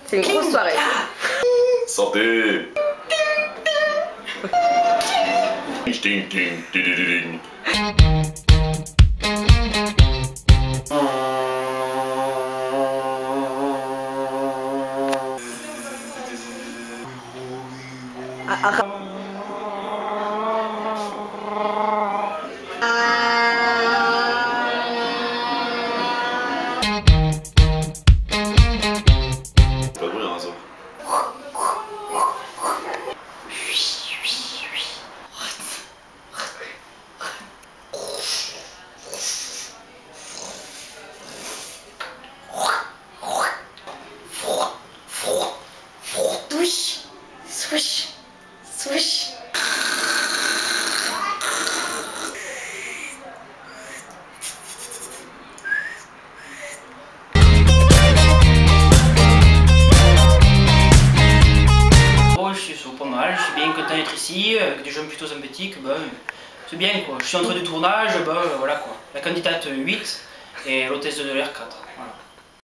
C'est une grosse soirée. Santé. Pas de bruit, hein, ça. Swoosh, swoosh, swoosh. Je suis pas mal, je suis bien content d'être ici, avec des jeunes plutôt sympathiques, ben, c'est bien quoi. Je suis en train de tournage, ben voilà quoi. La candidate 8 et l'hôtesse de l'air 4. Voilà.